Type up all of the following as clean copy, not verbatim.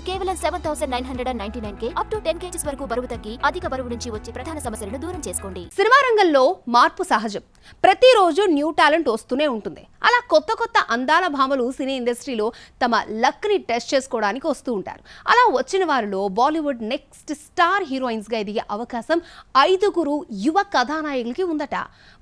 కేవలం 7,999K up to 10 kgs వరకు బరువు తగ్గి అధిక బరువు నుంచి వచ్చే ప్రధాన సమస్యలను దూరం చేసుకోండి. సినిమా రంగంలో మార్పు సహజం. ప్రతిరోజు న్యూ టాలెంట్ వస్తూనే ఉంటుంది. అలా కొత్త కొత్త అందాల భామలు సినీ ఇండస్ట్రీలో తమ లక్ ని టెస్ట్ చేసుకోవడానికి వస్తూ ఉంటారు. అలా వచ్చిన వారిలో బాలీవుడ్ నెక్స్ట్ స్టార్ హీరోయిన్స్ గా ఎదిగే అవకాశం 5 యువ కథానాయకులకి ఉందట.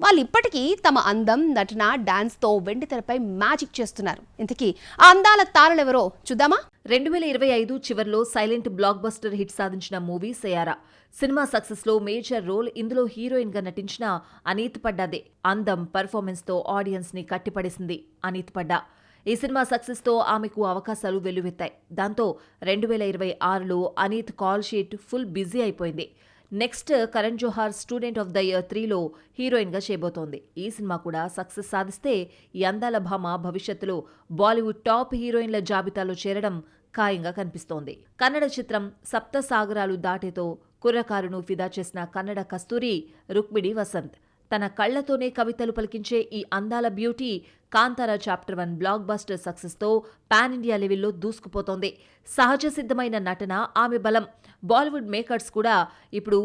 వాళ్ళు ఇప్పటికీ తమ అందం, నటన, డాన్స్ తో వెండితెరపై మ్యాజిక్ చేస్తున్నారు. ఇంతకీ ఆ అందాల తారలెవరో చూద్దామా? 2025 చివర్లో సైలెంట్ బ్లాక్ బస్టర్ హిట్ సాధించిన మూవీ సయారా. సినిమా సక్సెస్ లో మేజర్ రోల్ ఇందులో హీరోయిన్ గా నటించిన అనీత్ పడ్డాదే. అందం, పర్ఫార్మెన్స్ తో ఆడియన్స్ ని కట్టిపడేసింది అనీత్ పడ్డా. ఈ సినిమా సక్సెస్ తో ఆమెకు అవకాశాలు వెల్లువెత్తాయి. దాంతో 2026లో Aneet call sheet full busy అయిపోయింది. Next Karan Johar student of the year 3లో హీరోయిన్ గా చేయబోతోంది. ఈ సినిమా కూడా సక్సెస్ సాధిస్తే ఈ అందాల భామ భవిష్యత్తులో బాలీవుడ్ టాప్ హీరోయిన్ల జాబితాలో చేరడం ఖాయంగా కనిపిస్తోంది. కన్నడ చిత్రం సప్త సాగరాలు దాటేతో కుర్రకారును ఫిదా చేసిన కన్నడ కస్తూరి రుక్మిణి వసంత్. తన కళ్లతోనే కవితలు పలికించే ఈ అందాల beauty Kantara chapter 1 block buster success తో పాన్ ఇండియా లెవెల్లో దూసుకుపోతోంది. సహజ సిద్ధమైన నటన ఆమె బలం. బాలీవుడ్ మేకర్స్ కూడా ఇప్పుడు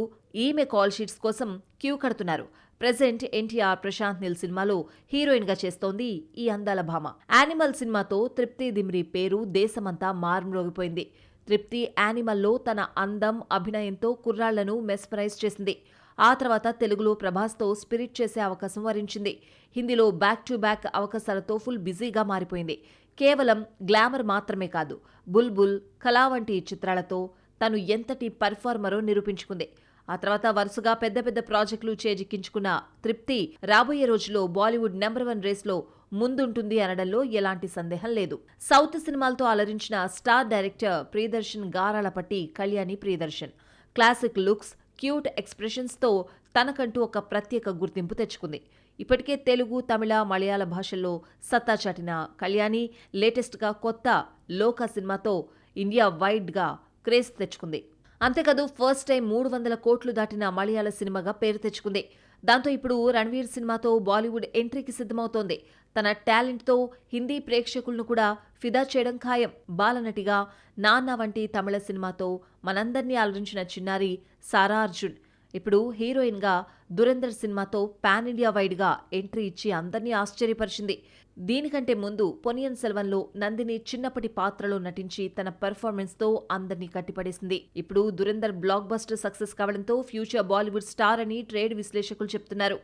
ఈమె కాల్ షీట్స్ కోసం క్యూ కడుతున్నారు. ప్రెజెంట్ ఎన్టీఆర్, ప్రశాంత్ నీల్ సినిమాలో హీరోయిన్ గా చేస్తోంది ఈ అందాల భామ. యానిమల్ సినిమాతో తృప్తి దిమ్రి పేరు దేశమంతా మార్మ్రోగిపోయింది. తృప్తి యానిమల్లో తన అందం, అభినయంతో కుర్రాళ్లను మెస్మరైజ్ చేసింది. ఆ తర్వాత తెలుగులో ప్రభాస్తో స్పిరిట్ చేసే అవకాశం వరించింది. హిందీలో బ్యాక్ టు బ్యాక్ అవకాశాలతో ఫుల్ బిజీగా మారిపోయింది. కేవలం గ్లామర్ మాత్రమే కాదు, బుల్బుల్, కళా వంటి చిత్రాలతో తను ఎంతటి పర్ఫార్మరో నిరూపించుకుంది. ఆ తర్వాత వరుసగా పెద్ద పెద్ద ప్రాజెక్టులు చేజిక్కించుకున్న తృప్తి రాబోయే రోజుల్లో బాలీవుడ్ నెంబర్ 1 రేస్లో ముందుంటుంది అనడంలో ఎలాంటి సందేహం లేదు. సౌత్ సినిమాలతో అలరించిన స్టార్ డైరెక్టర్ ప్రియదర్శన్ గారాల పట్టి Kalyani Priyadarshan. Classic looks, cute ఎక్స్ప్రెషన్స్తో తనకంటూ ఒక ప్రత్యేక గుర్తింపు తెచ్చుకుంది. ఇప్పటికే తెలుగు, తమిళ, మలయాళ భాషల్లో సత్తా చాటిన కళ్యాణి లేటెస్ట్గా కొత్త లోక సినిమాతో ఇండియా వైడ్గా క్రేజ్ తెచ్చుకుంది. అంతేకాదు ఫస్ట్ టైం 300 కోట్లు దాటిన మలయాళ సినిమాగా పేరు తెచ్చుకుంది. దాంతో ఇప్పుడు రణ్వీర్ సినిమాతో బాలీవుడ్ ఎంట్రీకి సిద్ధమవుతోంది. తన టాలెంట్తో హిందీ ప్రేక్షకులను కూడా ఫిదా చేయడం ఖాయం. బాలనటిగా నాన్న వంటి తమిళ సినిమాతో మనందర్నీ అలరించిన చిన్నారి సారా అర్జున్ ఇప్పుడు హీరోయిన్గా దురంధర్ సినిమాతో పాన్ ఇండియా వైడ్గా ఎంట్రీ ఇచ్చి అందర్నీ ఆశ్చర్యపరిచింది. దీనికంటే ముందు పొనియన్ సెల్వన్లో నందిని చిన్నప్పటి పాత్రలో నటించి తన పెర్ఫార్మెన్స్తో అందర్నీ కట్టిపడేసింది. ఇప్పుడు దురంధర్ బ్లాక్ బస్టర్ సక్సెస్ కావడంతో ఫ్యూచర్ బాలీవుడ్ స్టార్ అని ట్రేడ్ విశ్లేషకులు చెప్తున్నారు.